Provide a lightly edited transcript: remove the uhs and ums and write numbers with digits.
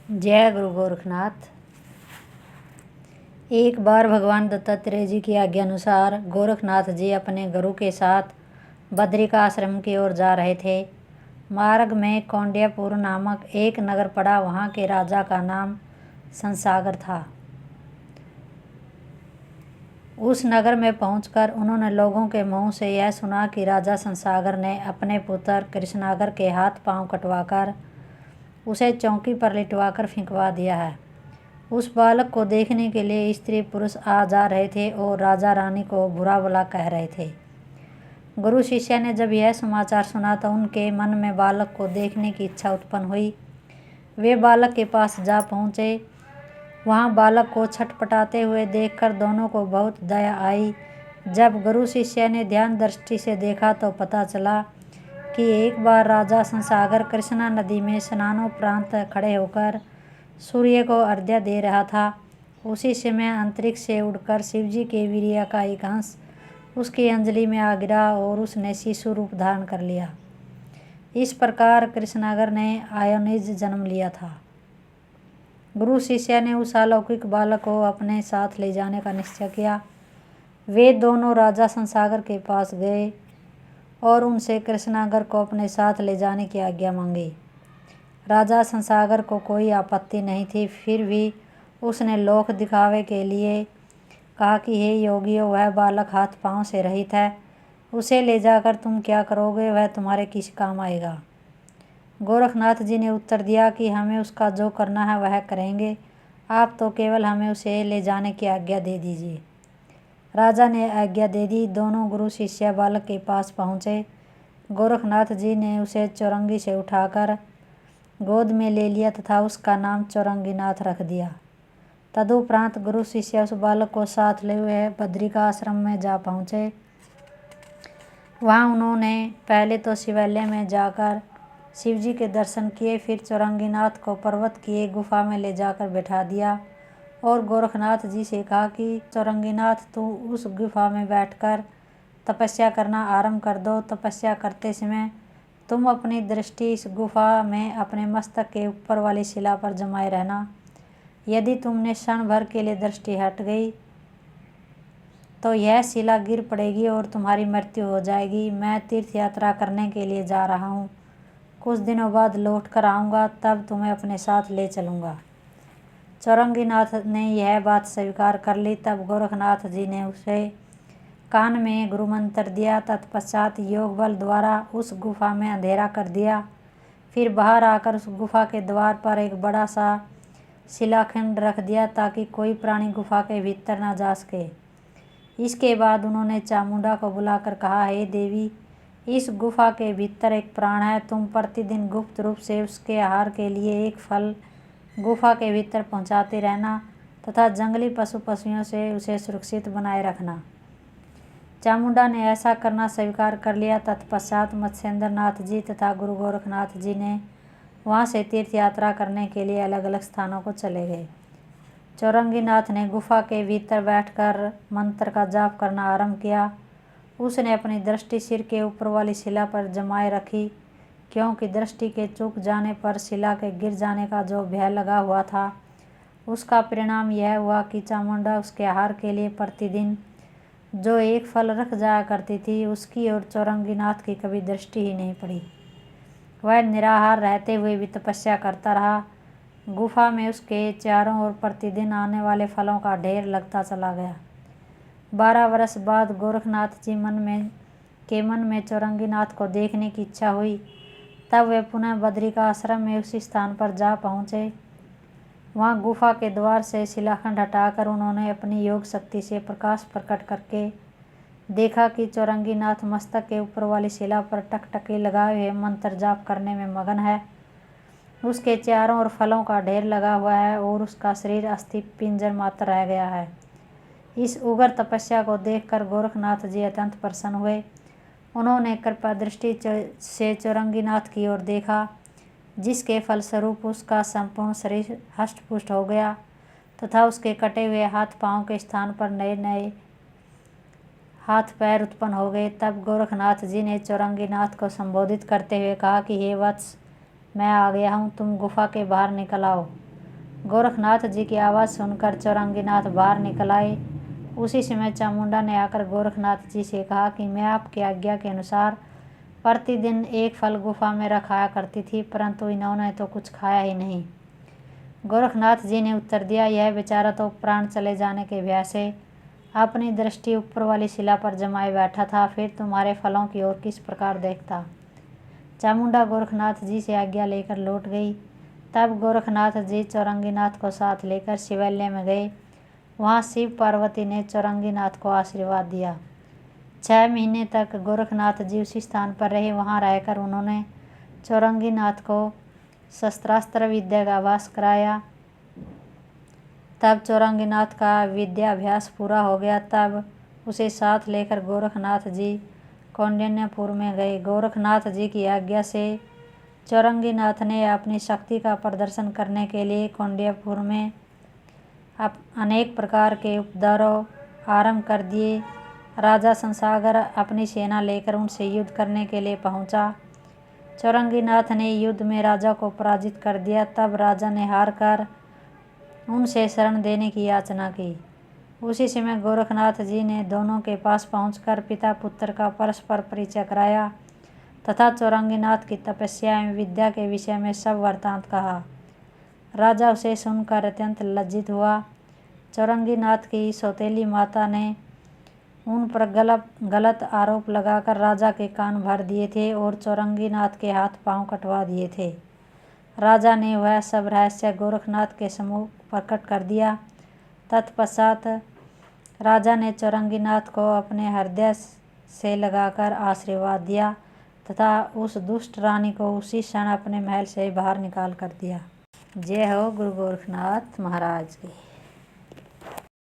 जय गुरु गोरखनाथ। एक बार भगवान दत्तात्रेय जी की आज्ञा अनुसार गोरखनाथ जी अपने गुरु के साथ बद्रिका आश्रम की ओर जा रहे थे। मार्ग में कौंडियापुर नामक एक नगर पड़ा। वहाँ के राजा का नाम संसागर था। उस नगर में पहुंचकर उन्होंने लोगों के मुंह से यह सुना कि राजा संसागर ने अपने पुत्र कृष्णागर के हाथ पांव कटवाकर उसे चौकी पर लिटवाकर फेंकवा दिया है। उस बालक को देखने के लिए स्त्री पुरुष आ जा रहे थे और राजा रानी को बुरा भला कह रहे थे। गुरु शिष्य ने जब यह समाचार सुना तो उनके मन में बालक को देखने की इच्छा उत्पन्न हुई। वे बालक के पास जा पहुँचे। वहाँ बालक को छटपटाते हुए देखकर दोनों को बहुत दया आई। जब गुरु शिष्य ने ध्यान दृष्टि से देखा तो पता चला कि एक बार राजा संसागर कृष्णा नदी में स्नानोपरांत खड़े होकर सूर्य को अर्घ्य दे रहा था। उसी समय अंतरिक्ष से उड़कर शिवजी के वीर्य का एक अंश उसकी अंजलि में आ गिरा और उसने शिशु रूप धारण कर लिया। इस प्रकार कृष्णागर ने आयोनिज जन्म लिया था। गुरु शिष्य ने उस अलौकिक बालक को अपने साथ ले जाने का निश्चय किया। वे दोनों राजा संसागर के पास गए और उनसे कृष्णागर को अपने साथ ले जाने की आज्ञा मांगी। राजा संसागर को कोई आपत्ति नहीं थी। फिर भी उसने लोक दिखावे के लिए कहा कि हे योगियों, वह बालक हाथ पांव से रहित है। उसे ले जाकर तुम क्या करोगे? वह तुम्हारे किस काम आएगा? गोरखनाथ जी ने उत्तर दिया कि हमें उसका जो करना है वह करेंगे। आप तो केवल हमें उसे ले जाने की आज्ञा दे दीजिए। राजा ने आज्ञा दे दी। दोनों गुरु शिष्य बालक के पास पहुँचे। गोरखनाथ जी ने उसे चौरंगी से उठाकर गोद में ले लिया तथा उसका नाम चौरंगीनाथ रख दिया। तदुपरांत गुरु शिष्य उस बालक को साथ ले हुए बद्रिका आश्रम में जा पहुँचे। वहाँ उन्होंने पहले तो शिवालय में जाकर शिवजी के दर्शन किए। फिर चौरंगीनाथ को पर्वत की एक गुफा में ले जाकर बैठा दिया और गोरखनाथ जी से कहा कि चौरंगीनाथ, तू उस गुफा में बैठकर तपस्या करना आरंभ कर दो। तपस्या करते समय तुम अपनी दृष्टि इस गुफा में अपने मस्तक के ऊपर वाली शिला पर जमाए रहना। यदि तुमने क्षण भर के लिए दृष्टि हट गई तो यह शिला गिर पड़ेगी और तुम्हारी मृत्यु हो जाएगी। मैं तीर्थ यात्रा करने के लिए जा रहा हूँ। कुछ दिनों बाद लौट कर आऊँगा, तब तुम्हें अपने साथ ले चलूँगा। चौरंगीनाथ ने यह बात स्वीकार कर ली। तब गोरखनाथ जी ने उसे कान में गुरु मंत्र दिया। तत्पश्चात योग बल द्वारा उस गुफा में अंधेरा कर दिया। फिर बाहर आकर उस गुफा के द्वार पर एक बड़ा सा शिलाखंड रख दिया ताकि कोई प्राणी गुफा के भीतर न जा सके। इसके बाद उन्होंने चामुंडा को बुलाकर कहा, हे देवी, इस गुफा के भीतर एक प्राण है। तुम प्रतिदिन गुप्त रूप से उसके आहार के लिए एक फल गुफा के भीतर पहुंचाते रहना तथा जंगली पशुओं से उसे सुरक्षित बनाए रखना। चामुंडा ने ऐसा करना स्वीकार कर लिया। तत्पश्चात मत्स्येंद्र नाथ जी तथा गुरु गोरखनाथ जी ने वहाँ से तीर्थ यात्रा करने के लिए अलग अलग स्थानों को चले गए। चौरंगीनाथ ने गुफा के भीतर बैठकर मंत्र का जाप करना आरंभ किया। उसने अपनी दृष्टि सिर के ऊपर वाली शिला पर जमाए रखी, क्योंकि दृष्टि के चूक जाने पर शिला के गिर जाने का जो भय लगा हुआ था, उसका परिणाम यह हुआ कि चामुंडा उसके आहार के लिए प्रतिदिन जो एक फल रख जाया करती थी, उसकी ओर चौरंगीनाथ की कभी दृष्टि ही नहीं पड़ी। वह निराहार रहते हुए भी तपस्या करता रहा। गुफा में उसके चारों ओर प्रतिदिन आने वाले फलों का ढेर लगता चला गया। 12 वर्ष बाद गोरखनाथ जी मन में चौरंगीनाथ को देखने की इच्छा हुई। तब वे पुनः बद्रिका आश्रम में उसी स्थान पर जा पहुँचे। वहाँ गुफा के द्वार से शिलाखंड हटाकर उन्होंने अपनी योग शक्ति से प्रकाश प्रकट करके देखा कि चौरंगीनाथ मस्तक के ऊपर वाली शिला पर टकटकी लगाए हुए मंत्र जाप करने में मगन है। उसके चारों ओर फलों का ढेर लगा हुआ है और उसका शरीर अस्थि पिंजर मात्र रह गया है। इस उग्र तपस्या को देखकर गोरखनाथ जी अत्यंत प्रसन्न हुए। उन्होंने कृपा दृष्टि से चौरंगीनाथ की ओर देखा, जिसके फलस्वरूप उसका संपूर्ण शरीर हष्ट-पुष्ट हो गया तथा उसके कटे हुए हाथ पांव के स्थान पर नए नए हाथ पैर उत्पन्न हो गए। तब गोरखनाथ जी ने चौरंगीनाथ को संबोधित करते हुए कहा कि हे वत्स, मैं आ गया हूँ, तुम गुफा के बाहर निकल आओ। गोरखनाथ जी की आवाज़ सुनकर चौरंगीनाथ बाहर निकल आए। उसी समय चामुंडा ने आकर गोरखनाथ जी से कहा कि मैं आपकी आज्ञा के अनुसार प्रतिदिन एक फल गुफा में रखाया करती थी, परंतु इन्होंने तो कुछ खाया ही नहीं। गोरखनाथ जी ने उत्तर दिया, यह बेचारा तो प्राण चले जाने के भय से अपनी दृष्टि ऊपर वाली शिला पर जमाए बैठा था, फिर तुम्हारे फलों की ओर किस प्रकार देखता। चामुंडा गोरखनाथ जी से आज्ञा लेकर लौट गई। तब गोरखनाथ जी चौरंगीनाथ को साथ लेकर शिवालय में गए। वहाँ शिव पार्वती ने चौरंगीनाथ को आशीर्वाद दिया। 6 महीने तक गोरखनाथ जी उसी स्थान पर रहे। वहाँ रहकर उन्होंने चौरंगीनाथ को शस्त्रास्त्र विद्या का अभ्यास कराया। तब चौरंगीनाथ का विद्याभ्यास पूरा हो गया। तब उसे साथ लेकर गोरखनाथ जी कौंडिन्यपुर में गए। गोरखनाथ जी की आज्ञा से चौरंगीनाथ ने अपनी शक्ति का प्रदर्शन करने के लिए कौंडिन्यपुर में अनेक प्रकार के उपद्रव आरंभ कर दिए। राजा संसागर अपनी सेना लेकर उनसे युद्ध करने के लिए पहुंचा। चौरंगीनाथ ने युद्ध में राजा को पराजित कर दिया। तब राजा ने हार कर उनसे शरण देने की याचना की। उसी समय गोरखनाथ जी ने दोनों के पास पहुंचकर पिता पुत्र का परस्पर परिचय कराया तथा चौरंगीनाथ की तपस्या एवं विद्या के विषय में सब वृत्तांत कहा। राजा उसे सुनकर अत्यंत लज्जित हुआ। चौरंगीनाथ की सौतेली माता ने उन पर गलत आरोप लगाकर राजा के कान भर दिए थे और चौरंगीनाथ के हाथ पांव कटवा दिए थे। राजा ने वह सब रहस्य गोरखनाथ के सम्मुख प्रकट कर दिया। तत्पश्चात राजा ने चौरंगीनाथ को अपने हृदय से लगाकर आशीर्वाद दिया तथा उस दुष्ट रानी को उसी क्षण अपने महल से बाहर निकाल कर दिया। जय हो गुरु गोरखनाथ महाराज की।